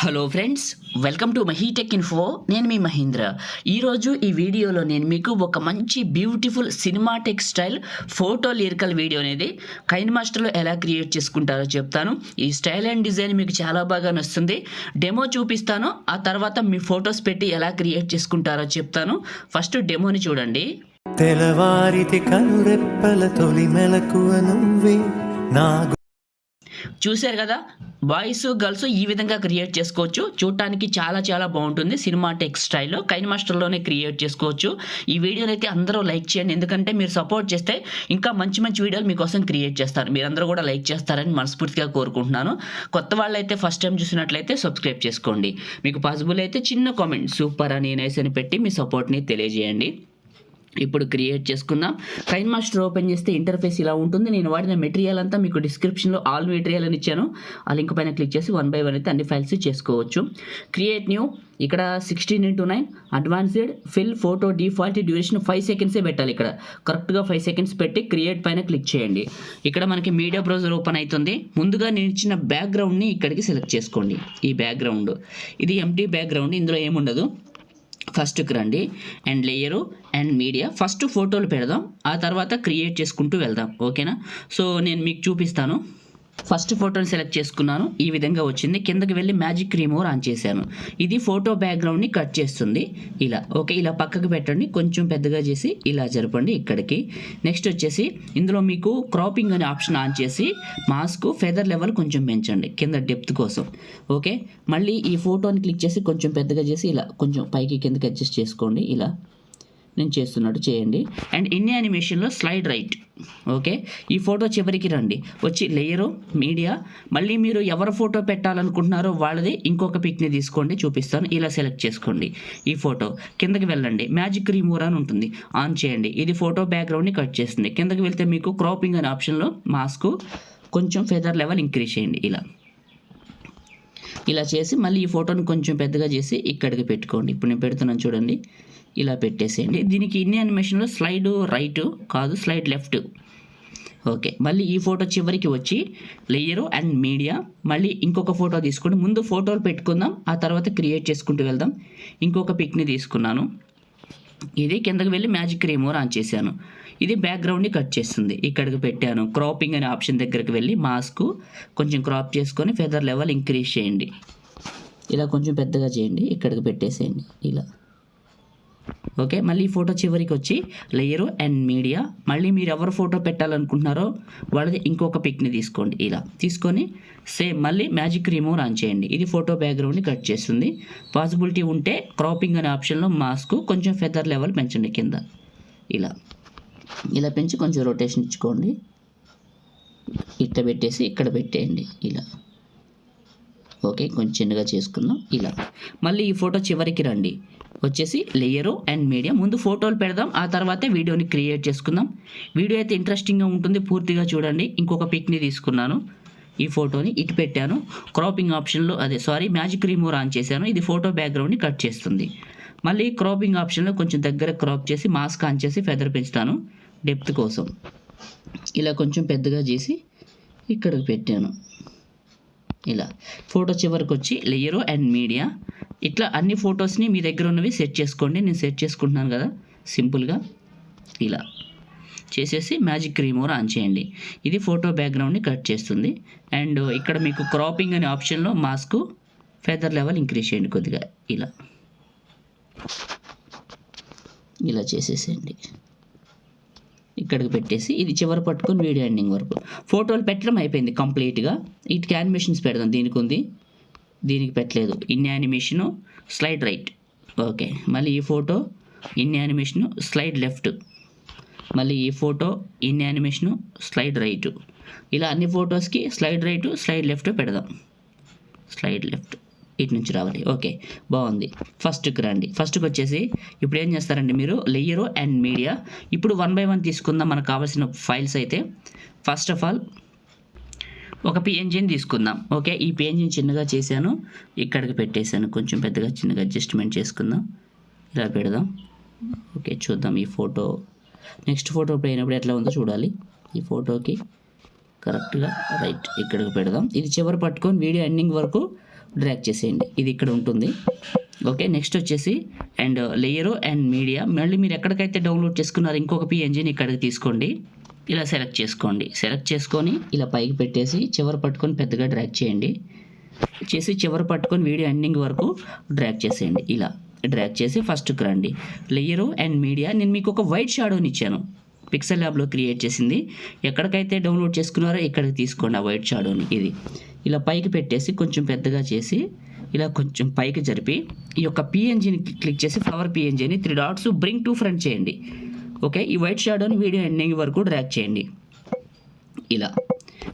Hello friends, welcome to MahiTech info. నేను మీ మహేంద్ర. ఈరోజు ఈ వీడియోలో నేను మీకు ఒక మంచి beautiful cinematic style photo lyrical video అనేది కైన్ మాస్టర్లో ఎలా క్రియేట్ చేసుకుంటారో చెప్తాను. ఈ స్టైల్ అండ్ డిజైన్ మీకు చాలా బాగా నచ్చుతుంది. డెమో చూపిస్తాను, ఆ తర్వాత మీ ఫొటోస్ పెట్టి ఎలా క్రియేట్ చేసుకుంటారో చెప్తాను. ఫస్ట్ డెమోని చూడండి. తెల్లవారితి కనురెప్పల తొలి మెలకువ నువ్వే నా. చూశారు కదా, బాయ్స్ గర్ల్స్ ఈ విధంగా క్రియేట్ చేసుకోవచ్చు. చూడటానికి చాలా బాగుంటుంది. సినిమాటిక్ స్టైల్లో కైన్ మాస్టర్లోనే క్రియేట్ చేసుకోవచ్చు. ఈ వీడియోని అయితే అందరూ లైక్ చేయండి, ఎందుకంటే మీరు సపోర్ట్ చేస్తే ఇంకా మంచి వీడియోలు మీకోసం క్రియేట్ చేస్తారు. మీరందరూ కూడా లైక్ చేస్తారని మనస్ఫూర్తిగా కోరుకుంటున్నాను. కొత్త వాళ్ళు అయితే ఫస్ట్ టైం చూసినట్లయితే సబ్స్క్రైబ్ చేసుకోండి. మీకు పాసిబుల్ అయితే చిన్న కామెంట్ సూపర్ అని నైస్ అని పెట్టి మీ సపోర్ట్ని తెలియజేయండి. ఇప్పుడు క్రియేట్ చేసుకుందాం. కైన్ మాస్టర్ ఓపెన్ చేస్తే ఇంటర్ఫేస్ ఇలా ఉంటుంది. నేను వాడిన మెటీరియల్ అంతా మీకు డిస్క్రిప్షన్లో ఆల్ మెటీరియల్ అని ఇచ్చాను. ఆ లింక్ పైన క్లిక్ చేసి 1 by 1 అయితే అన్ని ఫైల్స్ చేసుకోవచ్చు. క్రియేట్ న్యూ, ఇక్కడ 16:9 advanced fill photo default duration 5 సెకండ్సే పెట్టాలి. ఇక్కడ కరెక్ట్గా 5 సెకండ్స్ పెట్టి క్రియేట్ పైన క్లిక్ చేయండి. ఇక్కడ మనకి మీడియా బ్రౌజర్ ఓపెన్ అవుతుంది. ముందుగా నేను ఇచ్చిన బ్యాక్గ్రౌండ్ని ఇక్కడికి సెలెక్ట్ చేసుకోండి. ఈ బ్యాక్గ్రౌండ్ ఇది ఎంటీ బ్యాక్గ్రౌండ్, ఇందులో ఏముండదు. ఫస్ట్కి రండి and layer and media. First ఫోటోలు పెడదాం, ఆ తర్వాత క్రియేట్ చేసుకుంటూ వెళ్దాం. ఓకేనా? సో నేను మీకు చూపిస్తాను. ఫస్ట్ ఫోటోని సెలెక్ట్ చేసుకున్నాను. ఈ విధంగా వచ్చింది. కిందకి వెళ్ళి మ్యాజిక్ రిమూవర్ ఆన్ చేశాను. ఇది ఫోటో బ్యాక్గ్రౌండ్ని కట్ చేస్తుంది. ఇలా ఓకే, ఇలా పక్కకు పెట్టండి, కొంచెం పెద్దగా చేసి ఇలా జరపండి ఇక్కడికి. నెక్స్ట్ వచ్చేసి ఇందులో మీకు క్రాపింగ్ అనే ఆప్షన్ ఆన్ చేసి మాస్క్ ఫెదర్ లెవెల్ కొంచెం పెంచండి కింద డెప్త్ కోసం. ఓకే, మళ్ళీ ఈ ఫోటోని క్లిక్ చేసి కొంచెం పెద్దగా చేసి ఇలా కొంచెం పైకి కిందకి అడ్జస్ట్ చేసుకోండి. ఇలా నేను చేస్తున్నట్టు చేయండి. అండ్ ఇన్ యానిమేషన్లో స్లైడ్ రైట్. ఓకే, ఈ ఫోటో చివరికి రండి, వచ్చి లేయరు మీడియా, మళ్ళీ మీరు ఎవరు ఫోటో పెట్టాలనుకుంటున్నారో వాళ్ళది ఇంకొక పిక్ని తీసుకోండి, చూపిస్తాను. ఇలా సెలెక్ట్ చేసుకోండి. ఈ ఫోటో కిందకి వెళ్ళండి, మ్యాజిక్ రిమూవర్ అని ఉంటుంది, ఆన్ చేయండి. ఇది ఫోటో బ్యాక్గ్రౌండ్ని కట్ చేస్తుంది. కిందకి వెళ్తే మీకు క్రాపింగ్ అనే ఆప్షన్లో మాస్క్ కొంచెం ఫెదర్ లెవెల్ ఇంక్రీజ్ చేయండి. ఇలా చేసి మళ్ళీ ఈ ఫోటోని కొంచెం పెద్దగా చేసి ఇక్కడికి పెట్టుకోండి. ఇప్పుడు నేను పెడుతున్నాను చూడండి, ఇలా పెట్టేసేయండి. దీనికి ఇన్ యానిమేషన్లో స్లైడ్ రైట్ కాదు, స్లైడ్ లెఫ్ట్. ఓకే, మళ్ళీ ఈ ఫోటో చివరికి వచ్చి లేయరు అండ్ మీడియా, మళ్ళీ ఇంకొక ఫోటో తీసుకోండి. ముందు ఫోటోలు పెట్టుకుందాం, ఆ తర్వాత క్రియేట్ చేసుకుంటూ వెళ్దాం. ఇంకొక పిక్ని తీసుకున్నాను. ఇది కిందకి వెళ్ళి మ్యాజిక్ రిమూవర్ ఆన్ చేశాను. ఇది బ్యాక్గ్రౌండ్ని కట్ చేస్తుంది. ఇక్కడికి పెట్టాను. క్రాపింగ్ అనే ఆప్షన్ దగ్గరికి వెళ్ళి మాస్క్ కొంచెం క్రాప్ చేసుకొని ఫెదర్ లెవెల్ ఇంక్రీజ్ చేయండి. ఇలా కొంచెం పెద్దగా చేయండి, ఇక్కడికి పెట్టేసేయండి ఇలా. ఓకే, మళ్ళీ ఈ ఫోటో చివరికి వచ్చి లేయరు అండ్ మీడియా, మళ్ళీ మీరు ఎవరు ఫోటో పెట్టాలనుకుంటున్నారో వాళ్ళది ఇంకొక పిక్ని తీసుకోండి. ఇలా తీసుకొని సేమ్ మళ్ళీ మ్యాజిక్ రిమూవర్ ఆన్ చేయండి. ఇది ఫోటో బ్యాక్గ్రౌండ్ని కట్ చేస్తుంది. పాసిబిలిటీ ఉంటే క్రాపింగ్ అనే ఆప్షన్లో మాస్క్ కొంచెం ఫెదర్ లెవెల్ పెంచండి కింద. ఇలా పెంచి కొంచెం రొటేషన్ ఇచ్చుకోండి. ఇట్లా పెట్టేసి ఇక్కడ పెట్టేయండి ఇలా. ఓకే, కొంచెం చిన్నగా చేసుకుందాం ఇలా. మళ్ళీ ఈ ఫోటో చివరికి రండి, వచ్చేసి లేయరు అండ్ మీడియా. ముందు ఫోటోలు పెడదాం, ఆ తర్వాతే వీడియోని క్రియేట్ చేసుకుందాం. వీడియో అయితే ఇంట్రెస్టింగ్గా ఉంటుంది, పూర్తిగా చూడండి. ఇంకొక పిక్ని తీసుకున్నాను, ఈ ఫోటోని ఇటు పెట్టాను. క్రాపింగ్ ఆప్షన్లో మ్యాజిక్ రిమూవర్ ఆన్ చేశాను. ఇది ఫోటో బ్యాక్గ్రౌండ్ని కట్ చేస్తుంది. మళ్ళీ క్రాపింగ్ ఆప్షన్లో కొంచెం దగ్గర క్రాప్ చేసి మాస్క్ ఆన్ చేసి ఫెదర్ పెంచుతాను డెప్త్ కోసం. ఇలా కొంచెం పెద్దగా చేసి ఇక్కడికి పెట్టాను. ఇలా ఫోటో చివరికి వచ్చి లేయరు అండ్ మీడియా. ఇట్లా అన్ని ఫొటోస్ని మీ దగ్గర ఉన్నవి సెట్ చేసుకోండి. నేను సెట్ చేసుకుంటున్నాను కదా, సింపుల్గా ఇలా చేసేసి మ్యాజిక్ రిమూవర్ ఆన్ చేయండి. ఇది ఫోటో బ్యాక్గ్రౌండ్ని కట్ చేస్తుంది. అండ్ ఇక్కడ మీకు క్రాపింగ్ అనే ఆప్షన్లో మాస్క్ ఫెదర్ లెవెల్ ఇంక్రీజ్ చేయండి కొద్దిగా. ఇలా చేసేసేయండి, ఇక్కడికి పెట్టేసి ఇది చివరి పట్టుకొని వీడియో ఎండింగ్ వరకు ఫోటోలు పెట్టడం అయిపోయింది కంప్లీట్గా. వీటికి యానిమేషన్స్ పెడదాం. దీనికి ఉంది, దీనికి పెట్టలేదు. In animation slide right. Okay, మళ్ళీ ఈ photo in animation slide left, మళ్ళీ ఈ photo in animation slide right. ఇలా అన్ని ఫొటోస్కి స్లైడ్ రైట్ స్లైడ్ లెఫ్ట్ పెడదాం. స్లైడ్ లెఫ్ట్ ఇటు నుంచి రావాలి. ఓకే, బాగుంది. ఫస్ట్కి రండి. ఫస్ట్కి వచ్చేసి ఇప్పుడు ఏం చేస్తారండి మీరు, లేయరు అండ్ మీడియా. ఇప్పుడు 1 by 1 తీసుకుందాం మనకు కావాల్సిన ఫైల్స్ అయితే. ఫస్ట్ ఆఫ్ ఆల్ ఒక పిఎన్జీని తీసుకుందాం. ఓకే, ఈ పిఎన్జీని చిన్నగా చేశాను, ఇక్కడికి పెట్టేశాను. కొంచెం పెద్దగా చిన్నగా అడ్జస్ట్మెంట్ చేసుకుందాం. ఇలా పెడదాం. ఓకే, చూద్దాం ఈ ఫోటో. నెక్స్ట్ ఫోటో పోయినప్పుడు ఎట్లా ఉందో చూడాలి. ఈ ఫోటోకి కరెక్ట్గా రైట్ ఇక్కడికి పెడదాం. ఇది చివరి పట్టుకొని వీడియో ఎండింగ్ వరకు డ్రాగ్ చేసేయండి. ఇది ఇక్కడ ఉంటుంది. ఓకే, నెక్స్ట్ వచ్చేసి అండ్ లేయరు అండ్ మీడియా, మళ్ళీ మీరు ఎక్కడికైతే డౌన్లోడ్ చేసుకున్నారో ఇంకొక పిఎన్జిని ఇక్కడికి తీసుకోండి. ఇలా సెలెక్ట్ చేసుకోండి. సెలెక్ట్ చేసుకొని ఇలా పైకి పెట్టేసి చివరి పట్టుకొని పెద్దగా డ్రాగ్ చేయండి. చేసి చివరి పట్టుకొని వీడియో ఎండింగ్ వరకు డ్రాగ్ చేసేయండి. ఇలా డ్రాగ్ చేసి ఫస్ట్కి రండి. లేయరు అండ్ మీడియా, నేను మీకు ఒక వైట్ షాడోని ఇచ్చాను, పిక్సెల్ ల్యాబ్లో క్రియేట్ చేసింది. ఎక్కడికైతే డౌన్లోడ్ చేసుకున్నారో ఇక్కడికి తీసుకోండి ఆ వైట్ షాడోని. ఇది ఇలా పైకి పెట్టేసి కొంచెం పెద్దగా చేసి ఇలా కొంచెం పైకి జరిపి ఈ యొక్క పిఎన్జిని క్లిక్ చేసి ఫ్లవర్ పిఎన్జిని 3 డాట్స్ బ్రింగ్ టు ఫ్రంట్ చేయండి. ఓకే, ఈ వైట్ షాడోని వీడియో ఎండింగ్ వరకు డ్రాగ్ చేయండి. ఇలా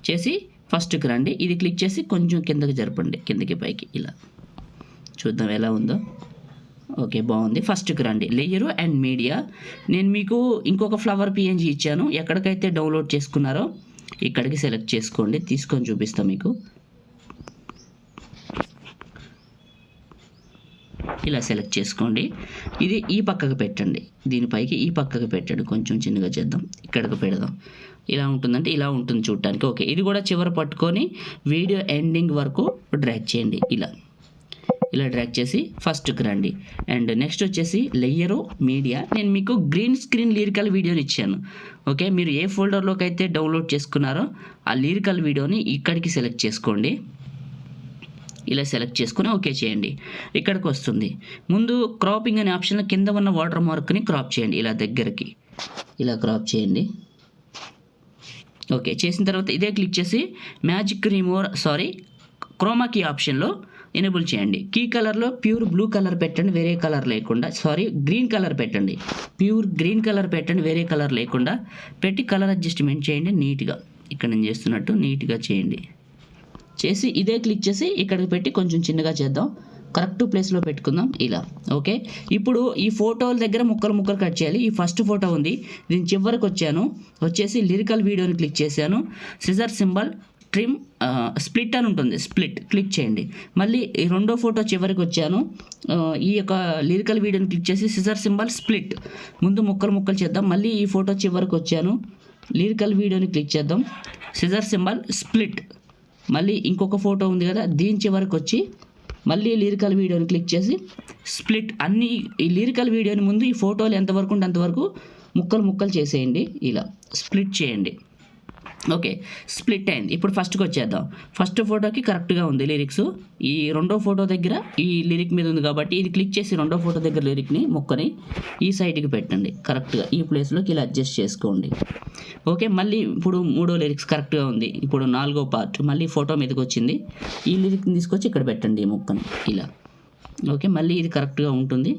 చేసి ఫస్ట్కి రండి. ఇది క్లిక్ చేసి కొంచెం కిందకి జరపండి, కిందకి పైకి. ఇలా చూద్దాం ఎలా ఉందో. ఓకే, బాగుంది. ఫస్ట్కి రండి. లేయరు అండ్ మీడియా, నేను మీకు ఇంకొక ఫ్లవర్ పిఎన్జీ ఇచ్చాను. ఎక్కడికైతే డౌన్లోడ్ చేసుకున్నారో ఇక్కడికి సెలెక్ట్ చేసుకోండి. తీసుకొని చూపిస్తాను మీకు. ఇలా సెలెక్ట్ చేసుకోండి. ఇది ఈ పక్కకు పెట్టండి, దీనిపైకి ఈ పక్కకు పెట్టండి. కొంచెం చిన్నగా చేద్దాం, ఇక్కడికి పెడదాం. ఇలా ఉంటుందంటే ఇలా ఉంటుంది చూడటానికి. ఓకే, ఇది కూడా చివరి పట్టుకొని వీడియో ఎండింగ్ వరకు డ్రాగ్ చేయండి. ఇలా డ్రాగ్ చేసి ఫస్ట్కి రండి. అండ్ నెక్స్ట్ వచ్చేసి లేయరు మీడియా, నేను మీకు గ్రీన్ స్క్రీన్ లిరికల్ వీడియోని ఇచ్చాను. ఓకే, మీరు ఏ ఫోల్డర్లోకి అయితే డౌన్లోడ్ చేసుకున్నారో ఆ లిరికల్ వీడియోని ఇక్కడికి సెలెక్ట్ చేసుకోండి. ఇలా సెలెక్ట్ చేసుకుని ఓకే చేయండి. ఇక్కడికి వస్తుంది. ముందు క్రాపింగ్ అనే ఆప్షన్లో కింద ఉన్న వాటర్ మార్క్ని క్రాప్ చేయండి. ఇలా దగ్గరికి ఇలా క్రాప్ చేయండి. ఓకే, చేసిన తర్వాత ఇదే క్లిక్ చేసి మ్యాజిక్ క్రోమా కీ ఆప్షన్లో ఎనేబుల్ చేయండి. కీ కలర్లో ప్యూర్ బ్లూ కలర్ పెట్టండి, వేరే కలర్ లేకుండా. గ్రీన్ కలర్ పెట్టండి, ప్యూర్ గ్రీన్ కలర్ పెట్టండి, వేరే కలర్ లేకుండా పెట్టి కలర్ అడ్జస్ట్మెంట్ చేయండి నీట్గా. ఇక్కడ నేను చేస్తున్నట్టు నీట్గా చేయండి. చేసి ఇదే క్లిక్ చేసి ఇక్కడికి పెట్టి కొంచెం చిన్నగా చేద్దాం, కరెక్ట్ ప్లేస్లో పెట్టుకుందాం. ఇలా ఓకే. ఇప్పుడు ఈ ఫోటోల దగ్గర ముక్కలు కట్ చేయాలి. ఈ ఫస్ట్ ఫోటో ఉంది, దీని చివరికి వచ్చేసి లిరికల్ వీడియోని క్లిక్ చేశాను. సిజర్ సింబల్ ట్రిమ్ స్ప్లిట్ అని ఉంటుంది, స్ప్లిట్ క్లిక్ చేయండి. మళ్ళీ ఈ రెండో ఫోటో చివరికి వచ్చాను. ఈ యొక్క లిరికల్ వీడియోని క్లిక్ చేసి సిజర్ సింబల్ స్ప్లిట్, ముందు ముక్కలు చేద్దాం. మళ్ళీ ఈ ఫోటో చివరికి వచ్చాను, లిరికల్ వీడియోని క్లిక్ చేద్దాం, సిజర్ సింబల్ స్ప్లిట్. మళ్ళీ ఇంకొక ఫోటో ఉంది కదా, దీని చివరికి వచ్చి మళ్ళీ లిరికల్ వీడియోని క్లిక్ చేసి స్ప్లిట్. అన్ని ఈ లిరికల్ వీడియోని ముందు ఈ ఫోటోలు ఎంతవరకు ఉంటే అంతవరకు ముక్కలు చేసేయండి. ఇలా స్ప్లిట్ చేయండి. ఓకే, స్ప్లిట్ అయింది. ఇప్పుడు ఫస్ట్కి వచ్చేద్దాం. ఫస్ట్ ఫోటోకి కరెక్ట్గా ఉంది లిరిక్స్. ఈ రెండో ఫోటో దగ్గర ఈ లిరిక్ మీద ఉంది కాబట్టి ఇది క్లిక్ చేసి రెండో ఫోటో దగ్గర లిరిక్ని ముక్కని ఈ సైడ్కి పెట్టండి. కరెక్ట్గా ఈ ప్లేస్లోకి ఇలా అడ్జస్ట్ చేసుకోండి. ఓకే, మళ్ళీ ఇప్పుడు మూడో లిరిక్స్ కరెక్ట్గా ఉంది. ఇప్పుడు 4వ పార్ట్ మళ్ళీ ఫోటో మీదకి వచ్చింది. ఈ లిరిక్ని తీసుకొచ్చి ఇక్కడ పెట్టండి ఈ ముక్కని. ఇలా ఓకే, మళ్ళీ ఇది కరెక్ట్గా ఉంటుంది.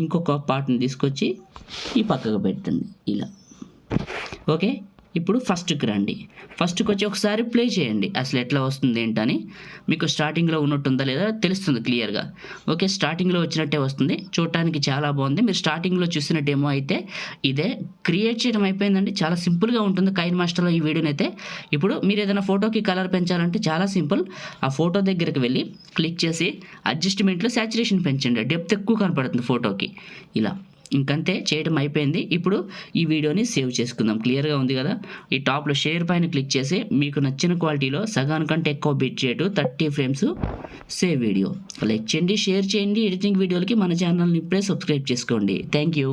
ఇంకొక పార్ట్ని తీసుకొచ్చి ఈ పక్కకు పెట్టండి. ఇలా ఓకే. ఇప్పుడు ఫస్ట్కి రండి. ఫస్ట్కి వచ్చి ఒకసారి ప్లే చేయండి, అసలు ఎట్లా వస్తుంది ఏంటని. మీకు స్టార్టింగ్లో ఉన్నట్టుందా లేదా తెలుస్తుంది క్లియర్గా. ఓకే, స్టార్టింగ్లో వచ్చినట్టే వస్తుంది, చూడటానికి చాలా బాగుంది. మీరు స్టార్టింగ్లో చూసిన డెమో అయితే ఇదే. క్రియేట్ చేయడం అయిపోయిందండి, చాలా సింపుల్గా ఉంటుంది కైన్ మాస్టర్లో ఈ వీడియోని అయితే. ఇప్పుడు మీరు ఏదైనా ఫోటోకి కలర్ పెంచాలంటే చాలా సింపుల్. ఆ ఫోటో దగ్గరికి వెళ్ళి క్లిక్ చేసి అడ్జస్ట్మెంట్లో సాచురేషన్ పెంచండి, డెప్త్ ఎక్కువ కనపడుతుంది ఫోటోకి. ఇలా ఇంకంతే, చేయడం అయిపోయింది. ఇప్పుడు ఈ వీడియోని సేవ్ చేసుకుందాం. క్లియర్గా ఉంది కదా. ఈ టాప్లో షేర్ పైన క్లిక్ చేసి మీకు నచ్చిన క్వాలిటీలో సగానికంటే ఎక్కువ bit rate 30 frames save video. Like చేయండి, షేర్ చేయండి. ఎడిటింగ్ వీడియోలకి మన ఛానల్ని ఇప్పుడే సబ్స్క్రైబ్ చేసుకోండి. Thank you.